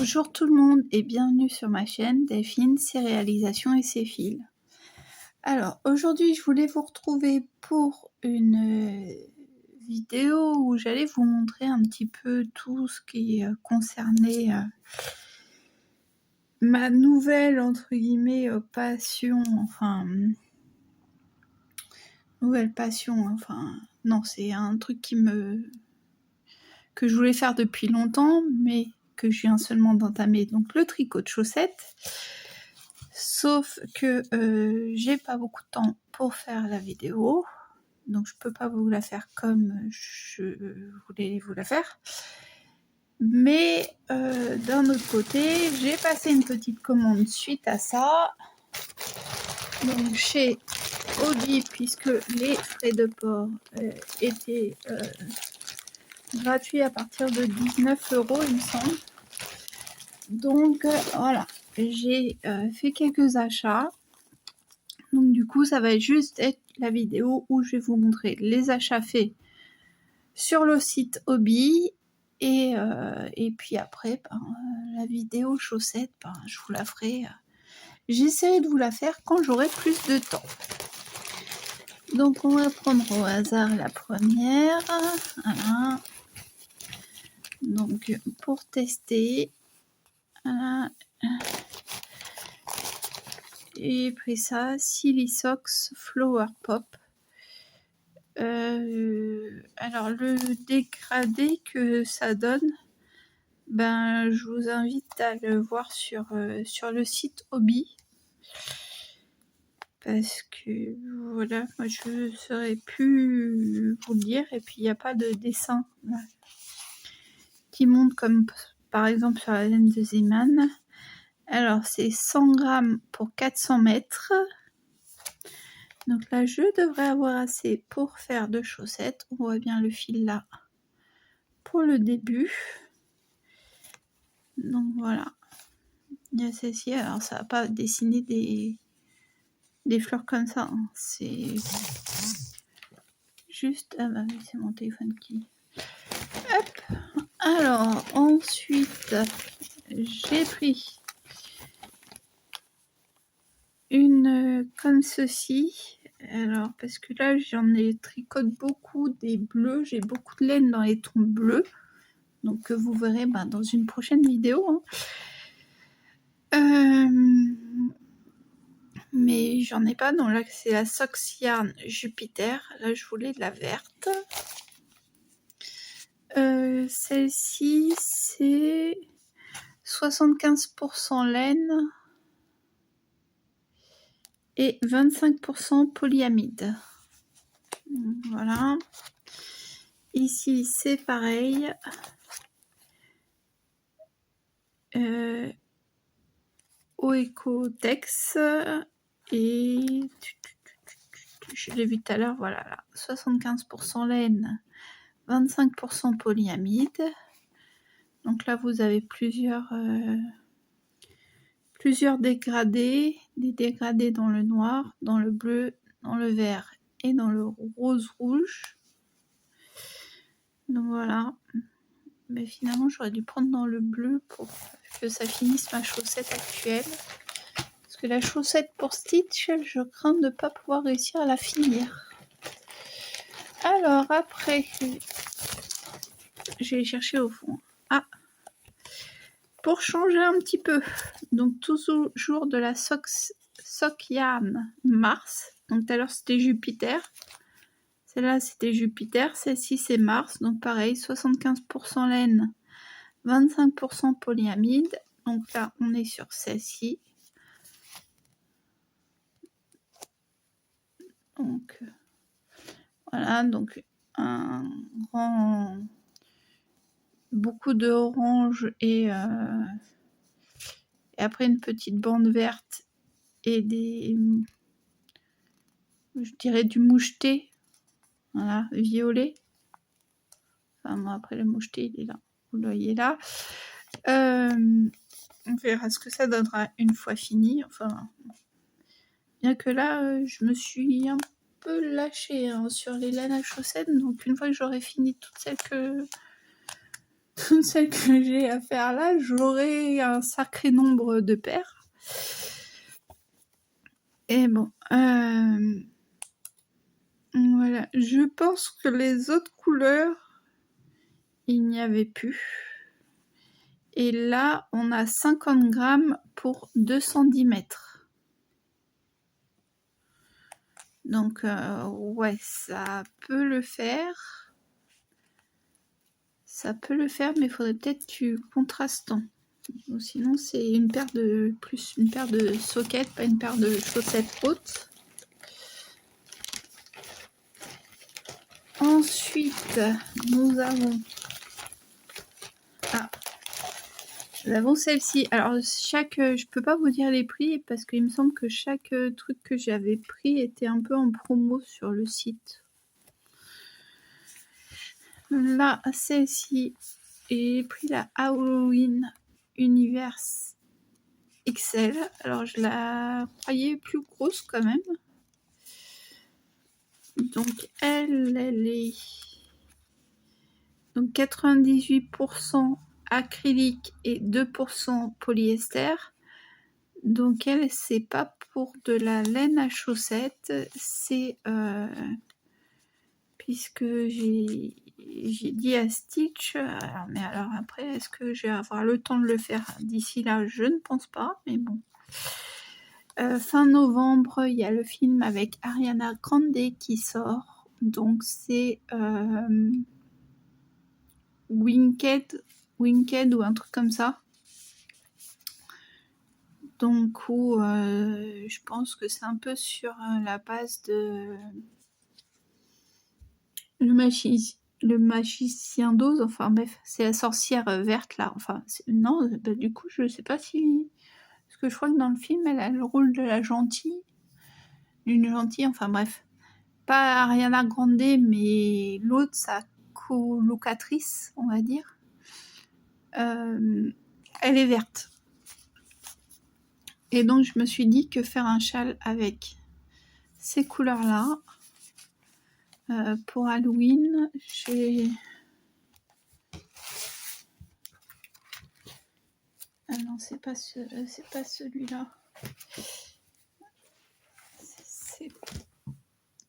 Bonjour tout le monde et bienvenue sur ma chaîne Delphine, ses réalisations et ses fils. Alors aujourd'hui je voulais vous retrouver pour une vidéo où j'allais vous montrer un petit peu tout ce qui concernait ma nouvelle entre guillemets passion, non, c'est un truc que je voulais faire depuis longtemps mais que je viens seulement d'entamer, donc le tricot de chaussettes. Sauf que j'ai pas beaucoup de temps pour faire la vidéo, donc je peux pas vous la faire comme je voulais vous la faire. Mais d'un autre côté, j'ai passé une petite commande suite à ça, donc chez Hobby, puisque les frais de port étaient gratuits à partir de 19 €, il me semble. Donc voilà, j'ai fait quelques achats. Donc du coup, ça va juste être la vidéo où je vais vous montrer les achats faits sur le site Hobby. Et puis après, la vidéo chaussettes, je vous la ferai. J'essaierai de vous la faire quand j'aurai plus de temps. Donc on va prendre au hasard la première. Voilà. Donc pour tester. Voilà. Et après ça, Silly Socks Flower Pop. Alors le dégradé que ça donne, je vous invite à le voir sur le site Hobby, parce que voilà, moi je saurais plus vous le dire, et puis il n'y a pas de dessin là, qui montre comme par exemple sur la laine de Zeman. Alors c'est 100 grammes pour 400 mètres. Donc là, je devrais avoir assez pour faire 2 chaussettes. On voit bien le fil là pour le début. Donc voilà. Il y a celle-ci. Alors ça va pas dessiner des fleurs comme ça. Hein. C'est juste... Ah bah oui, c'est mon téléphone qui... Hop. Alors ensuite, j'ai pris une comme ceci. Alors, parce que là, j'en ai tricoté beaucoup des bleus. J'ai beaucoup de laine dans les tons bleus. Donc, vous verrez dans une prochaine vidéo. Hein. Mais j'en ai pas. Donc là, c'est la Socks Yarn Jupiter. Là, je voulais de la verte. Celle-ci, c'est 75% laine et 25% polyamide. Voilà. Ici, c'est pareil. Oecotex et je l'ai vu tout à l'heure, voilà, là, 75% laine, 25% polyamide. Donc là, vous avez plusieurs dégradés, des dégradés dans le noir, dans le bleu, dans le vert et dans le rose rouge. Donc voilà. Mais finalement, j'aurais dû prendre dans le bleu pour que ça finisse ma chaussette actuelle. Parce que la chaussette pour Stitch, je crains de ne pas pouvoir réussir à la finir. Alors après, je vais chercher au fond. Ah, pour changer un petit peu. Donc toujours de la Sock Yarn Mars. Donc tout à l'heure c'était Jupiter. Celle-là c'était Jupiter. Celle-ci c'est Mars. Donc pareil, 75% laine, 25% polyamide. Donc là on est sur celle-ci. Donc voilà, donc un grand, beaucoup de orange et après une petite bande verte et je dirais du moucheté, voilà, violet. Enfin moi après le moucheté il est là, vous le voyez là. On verra ce que ça donnera une fois fini. Enfin, bien que là je me suis un peu lâchée sur les laines à chaussettes, donc une fois que j'aurai fini toutes celles que toutes celles que j'ai à faire là, j'aurai un sacré nombre de paires. Et bon, voilà. Je pense que les autres couleurs, il n'y avait plus. Et là, on a 50 grammes pour 210 mètres. Donc, ouais, ça peut le faire. Ça peut le faire, mais il faudrait peut-être du contrastant. Ou sinon, c'est une paire de sockets, pas une paire de chaussettes hautes. Ensuite, nous avons celle-ci. Alors, je peux pas vous dire les prix parce qu'il me semble que chaque truc que j'avais pris était un peu en promo sur le site. Là, celle-ci, j'ai pris la Halloween Universe XL. Alors, je la croyais plus grosse quand même. Donc, elle est donc 98% acrylique et 2% polyester. Donc elle, c'est pas pour de la laine à chaussettes, c'est puisque j'ai dit à Stitch, mais alors après, est-ce que je vais avoir le temps de le faire d'ici là? Je ne pense pas, mais bon. Fin novembre, il y a le film avec Ariana Grande qui sort, donc c'est Winked ou un truc comme ça. Donc je pense que c'est un peu sur la base de le magicien d'Oz, enfin bref, c'est la sorcière verte là, enfin non, bah, du coup je sais pas si... Parce que je crois que dans le film elle a le rôle de la gentille, d'une gentille, enfin bref. Pas Ariana Grande, mais l'autre, sa colocatrice, on va dire. Elle est verte. Et donc je me suis dit que faire un châle avec ces couleurs-là, pour Halloween, j'ai... Ah non, c'est pas celui-là.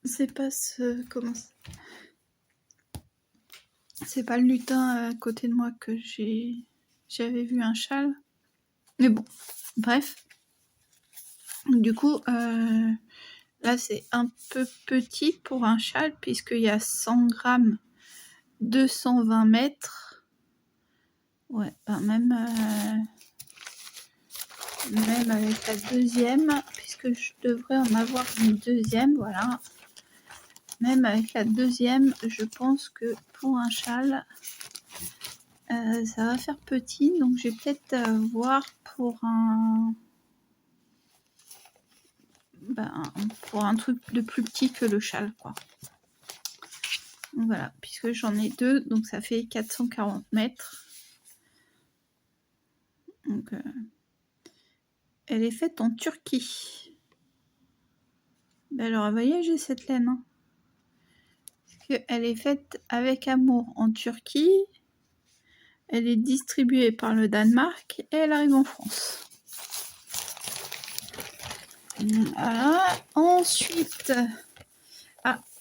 C'est pas ce... Comment ça... C'est pas le lutin à côté de moi que j'avais vu un châle. Mais bon, bref. Du coup, là c'est un peu petit pour un châle puisqu'il y a 100 grammes, 220 mètres. Ouais, ben même avec la deuxième, puisque je devrais en avoir une deuxième, voilà. Même avec la deuxième, je pense que pour un châle, ça va faire petit. Donc je vais peut-être voir pour un truc de plus petit que le châle, quoi. Donc voilà, puisque j'en ai deux, donc ça fait 440 mètres. Donc, elle est faite en Turquie. Alors, vous voyez, j'ai cette laine. Hein. Parce qu'elle est faite avec amour en Turquie. Elle est distribuée par le Danemark et elle arrive en France. Voilà. Ensuite,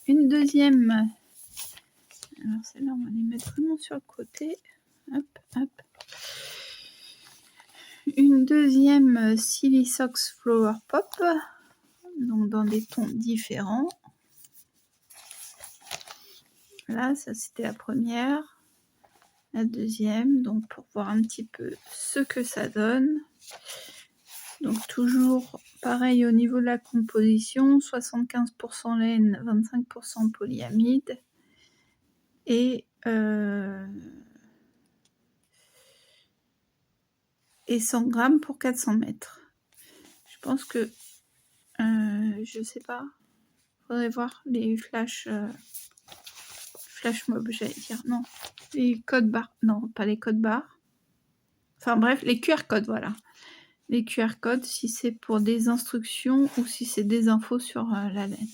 une deuxième. Alors celle-là, on va les mettre vraiment sur le côté. Hop, hop. Une deuxième Silly Socks Flower Pop. Donc dans des tons différents. Là, ça c'était la première. La deuxième, donc pour voir un petit peu ce que ça donne. Donc toujours pareil au niveau de la composition, 75% laine, 25% polyamide et 100 grammes pour 400 mètres. Je pense que je sais pas, faudrait voir les flash mob, j'allais dire, non, les codes barres, non pas les codes barres, enfin bref les QR codes, voilà. Les QR codes, si c'est pour des instructions ou si c'est des infos sur la laine.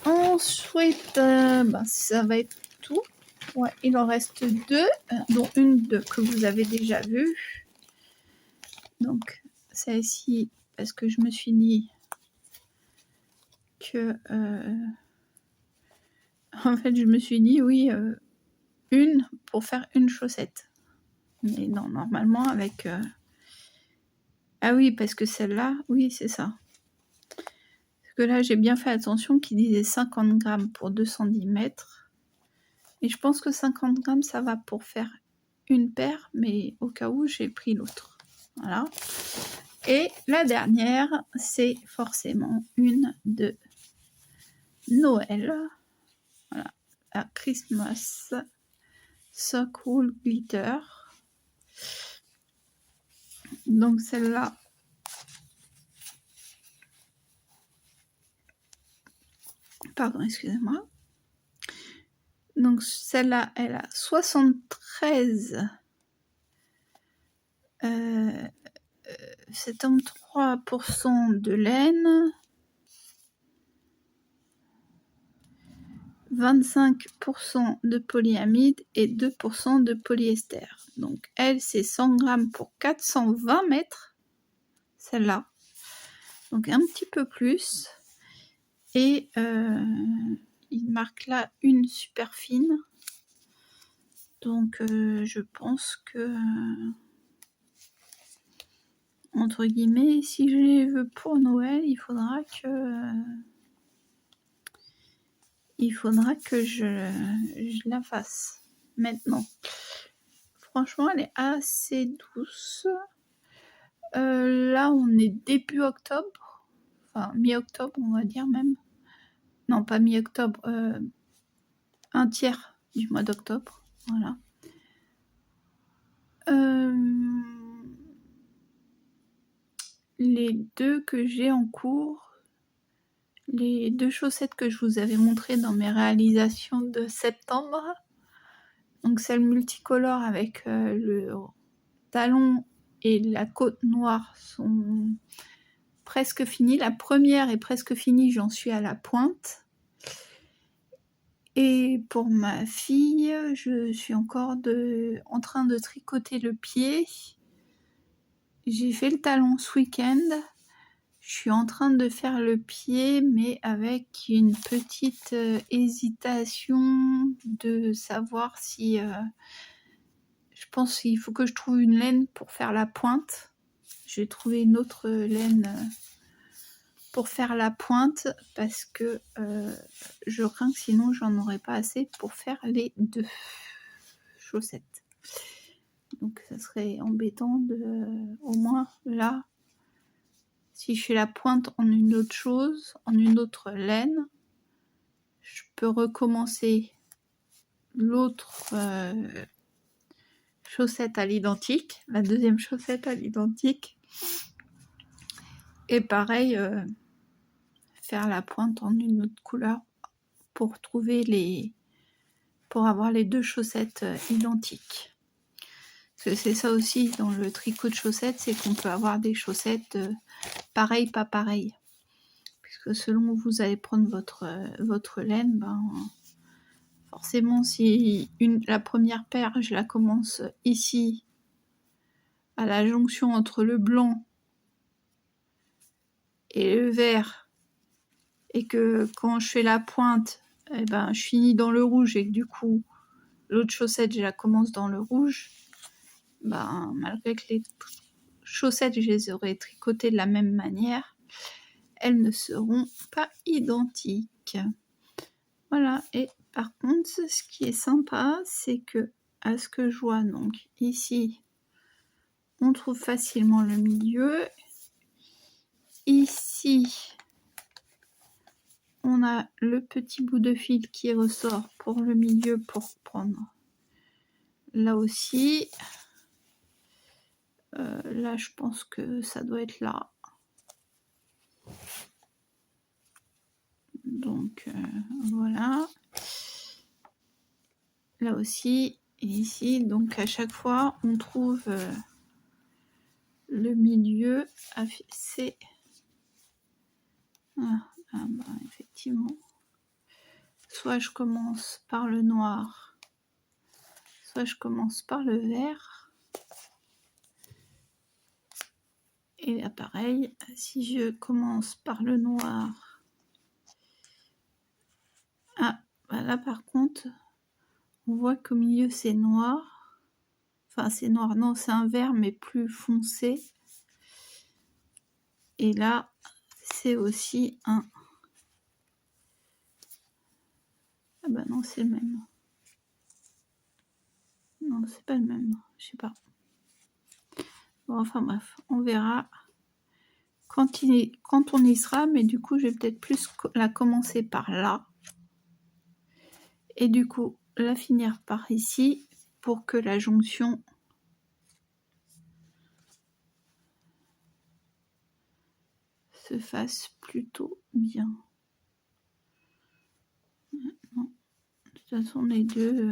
Ensuite, ça va être tout. Ouais, il en reste 2, dont une que vous avez déjà vue. Donc, celle-ci, parce que je me suis dit que... en fait, je me suis dit, oui, une pour faire une chaussette. Mais non, normalement, avec... Ah oui, parce que celle-là, oui, c'est ça. Parce que là, j'ai bien fait attention qu'il disait 50 grammes pour 210 mètres. Et je pense que 50 grammes, ça va pour faire une paire, mais au cas où, j'ai pris l'autre. Voilà. Et la dernière, c'est forcément une de Noël. Voilà. La Christmas Sock Wool Glitter. Donc celle-là, pardon, excusez-moi. Donc celle-là, elle a 73 73% de laine, 25% de polyamide et 2% de polyester. Donc elle, c'est 100 grammes pour 420 mètres, celle-là. Donc un petit peu plus. Et il marque là une super fine. Donc je pense que... entre guillemets, si je les veux pour Noël, il faudra que je la fasse maintenant. Franchement, elle est assez douce. Là, on est début octobre. Enfin, mi-octobre, on va dire même. Non, pas mi-octobre. Un tiers du mois d'octobre. Voilà. Les deux que j'ai en cours, les 2 chaussettes que je vous avais montrées dans mes réalisations de septembre, donc celle multicolore avec le talon et la côte noire sont presque finies. La première est presque finie, j'en suis à la pointe. Et pour ma fille, je suis encore en train de tricoter le pied. J'ai fait le talon ce week-end. Je suis en train de faire le pied, mais avec une petite hésitation de savoir si... je pense qu'il faut que je trouve une laine pour faire la pointe. Je vais trouver une autre laine pour faire la pointe parce que je crains que sinon j'en aurai pas assez pour faire les 2 chaussettes. Donc ça serait embêtant de... au moins là... Si je fais la pointe en une autre chose, en une autre laine, je peux recommencer l'autre chaussette à l'identique, la deuxième chaussette à l'identique. Et pareil, faire la pointe en une autre couleur pour pour avoir les 2 chaussettes identiques. Parce que c'est ça aussi dans le tricot de chaussettes, c'est qu'on peut avoir des chaussettes pareilles, pas pareilles. Puisque selon où vous allez prendre votre laine, ben, forcément si la première paire, je la commence ici, à la jonction entre le blanc et le vert, et que quand je fais la pointe, eh ben, je finis dans le rouge et que du coup, l'autre chaussette, je la commence dans le rouge, ben, malgré que les chaussettes, je les aurais tricotées de la même manière, elles ne seront pas identiques. Voilà, et par contre, ce qui est sympa, c'est que, à ce que je vois, donc ici, on trouve facilement le milieu. Ici, on a le petit bout de fil qui ressort pour le milieu pour prendre. Là aussi, là je pense que ça doit être là. Donc voilà. Là aussi, et ici, donc à chaque fois on trouve le milieu. C'est... bah, effectivement. Soit je commence par le noir Soit je commence par le vert. Et là, pareil, si je commence par le noir. Ah, bah là par contre, on voit qu'au milieu c'est noir. Enfin, c'est noir, non, c'est un vert, mais plus foncé. Et là, c'est aussi un... Ah bah non, c'est le même. Non, c'est pas le même, je sais pas. Bon, enfin bref, on verra quand on y sera, mais du coup, je vais peut-être plus la commencer par là. Et du coup, la finir par ici, pour que la jonction se fasse plutôt bien. Non, de toute façon, les deux,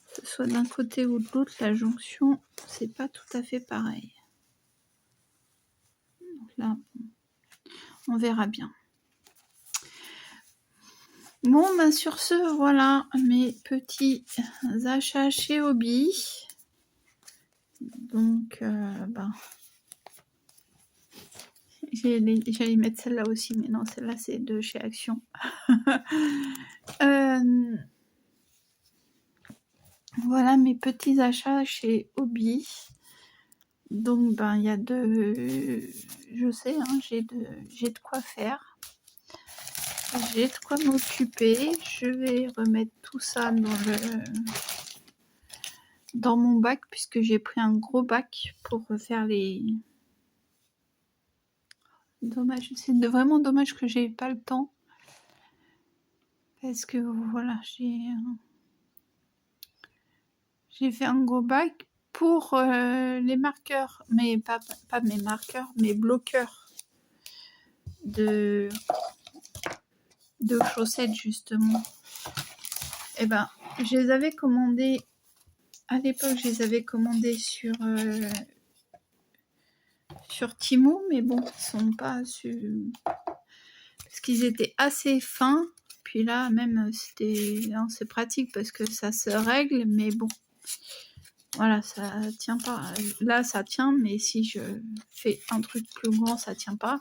que ce soit d'un côté ou de l'autre, la jonction, c'est pas tout à fait pareil. Donc là, on verra bien. Bon, ben sur ce, voilà mes petits achats chez Hobby. Donc, ben, j'allais mettre celle-là aussi, mais non, celle-là, c'est de chez Action. Voilà mes petits achats chez Hobby. Donc, ben, il y a je sais, hein, j'ai de quoi faire. J'ai de quoi m'occuper. Je vais remettre tout ça dans mon bac, puisque j'ai pris un gros bac pour faire les... Dommage, c'est vraiment dommage que j'ai pas le temps. Parce que voilà, j'ai fait un gros bac pour les marqueurs, mais pas mes marqueurs, mes bloqueurs de chaussettes justement. Et ben, je les avais commandés à l'époque, je les avais commandés sur Temu, mais bon, ils sont pas parce qu'ils étaient assez fins. Puis là, même, c'est pratique parce que ça se règle, mais bon, voilà, ça tient pas. Là, ça tient, mais si je fais un truc plus grand, ça tient pas.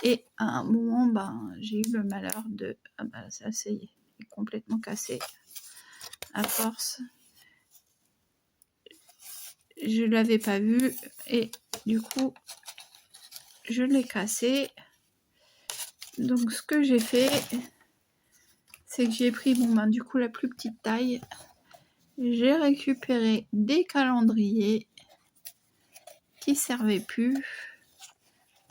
Et à un moment, ben, j'ai eu le malheur de... Ah ben, ça y est, il est complètement cassé à force. Je l'avais pas vu et du coup, je l'ai cassé. Donc, ce que j'ai fait, c'est que j'ai pris, bon, ben, du coup, la plus petite taille. J'ai récupéré des calendriers qui servaient plus.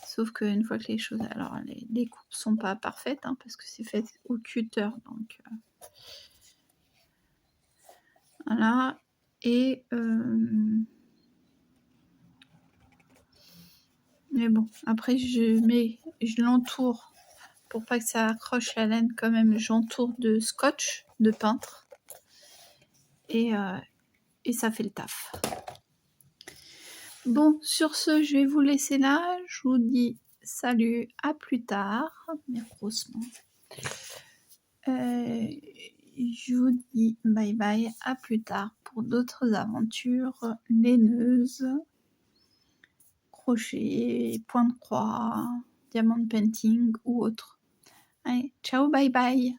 Sauf qu'une fois que les choses... Alors, les coupes sont pas parfaites, hein, parce que c'est fait au cutter. Donc, voilà. Et... mais bon, après, je l'entoure. Pour pas que ça accroche la laine, quand même, j'entoure de scotch, de peintre. Et ça fait le taf. Bon, sur ce, je vais vous laisser là. Je vous dis salut, à plus tard. Mes grosses mains. Je vous dis bye bye, à plus tard pour d'autres aventures laineuses, crochet, point de croix, diamond painting ou autre. Allez, ciao, bye bye.